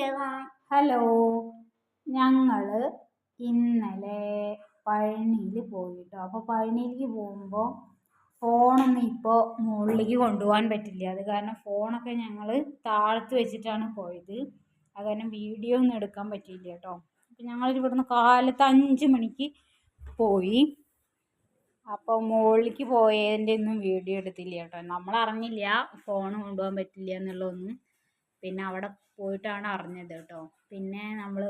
Hello, ഞങ്ങൾ ഇന്നലെ പഴനിയിൽ പോയിട്ടോ. അപ്പോൾ പഴനിയിലേക്ക് പോകുമ്പോൾ ഫോണൊന്നും ഇപ്പോൾ മുകളിലേക്ക് കൊണ്ടുപോകാൻ പറ്റില്ല. അത് കാരണം ഫോണൊക്കെ ഞങ്ങൾ താഴത്ത് വെച്ചിട്ടാണ് പോയത്. അത് കാരണം വീഡിയോ ഒന്നും എടുക്കാൻ പറ്റിയില്ല കേട്ടോ. അപ്പം ഞങ്ങൾ ഇവിടുന്ന് കാലത്ത് 5 മണിക്ക് പോയി. അപ്പോൾ മുകളിലേക്ക് പോയതിൻ്റെ ഒന്നും വീഡിയോ എടുത്തില്ല കേട്ടോ. നമ്മൾ അറിഞ്ഞില്ല ഫോൺ കൊണ്ടുപോകാൻ പറ്റില്ല എന്നുള്ളതൊന്നും. പിന്നെ അവിടെ പോയിട്ടാണ് അറിഞ്ഞത് കേട്ടോ. പിന്നെ നമ്മൾ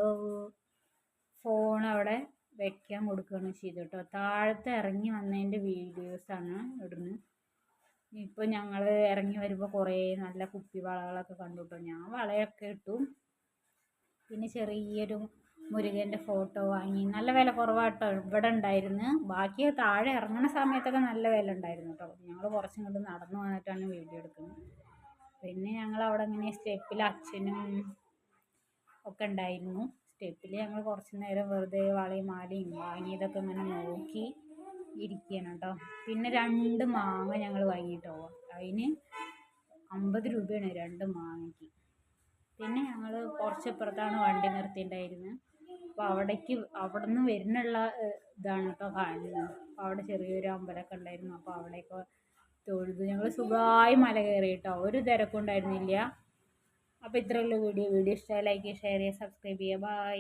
ഫോൺ അവിടെ വെക്കാൻ കൊടുക്കുകയാണ് ചെയ്തത് കേട്ടോ. താഴത്ത് ഇറങ്ങി വന്നതിൻ്റെ വീഡിയോസാണ് ഇടുന്നത്. ഇപ്പോൾ ഞങ്ങൾ ഇറങ്ങി വരുമ്പോൾ കുറേ നല്ല കുപ്പി വളകളൊക്കെ കണ്ടു കേട്ടോ. ഞാൻ വളയൊക്കെ ഇട്ടു. പിന്നെ ചെറിയൊരു മുരുകൻ്റെ ഫോട്ടോ വാങ്ങി. നല്ല വില കുറവാട്ടോ ഇവിടെ ഉണ്ടായിരുന്നു. ബാക്കി താഴെ ഇറങ്ങുന്ന സമയത്തൊക്കെ നല്ല വില ഉണ്ടായിരുന്നു കേട്ടോ. ഞങ്ങൾ കുറച്ചും കൂടി നടന്നു വന്നിട്ടാണ് വീഡിയോ എടുക്കുന്നത്. പിന്നെ ഞങ്ങൾ അവിടെ ഇങ്ങനെ സ്റ്റെപ്പിൽ അച്ഛനും ഒക്കെ ഉണ്ടായിരുന്നു. സ്റ്റെപ്പിൽ ഞങ്ങൾ കുറച്ച് നേരം വെറുതെ വളയും മാലയും വാങ്ങിയതൊക്കെ ഇങ്ങനെ നോക്കി ഇരിക്കുകയാണ് കേട്ടോ. പിന്നെ 2 മാങ്ങ ഞങ്ങൾ വാങ്ങിയിട്ടോ. അതിന് 50 രൂപയാണ് 2 മാങ്ങയ്ക്ക്. പിന്നെ ഞങ്ങൾ കുറച്ച് ഇപ്പുറത്താണ് വണ്ടി നിർത്തിയിട്ടുണ്ടായിരുന്നത്. അപ്പോൾ അവിടെ നിന്ന് വരുന്നുള്ള ഇതാണ് കേട്ടോ കാണുന്നത്. അപ്പോൾ അവിടെ ചെറിയൊരു അമ്പലമൊക്കെ ഉണ്ടായിരുന്നു. അപ്പോൾ അവിടെയൊക്കെ തൊഴുതു ഞങ്ങൾ സുഖമായി മല കയറി കേട്ടോ. ഒരു തിരക്കും ഉണ്ടായിരുന്നില്ല. അപ്പോൾ ഇത്രയുള്ള വീഡിയോ ഇഷ്ടമായി ലൈക്ക് ചെയ്യുക, ഷെയർ ചെയ്യുക, സബ്സ്ക്രൈബ് ചെയ്യുക. ബൈ.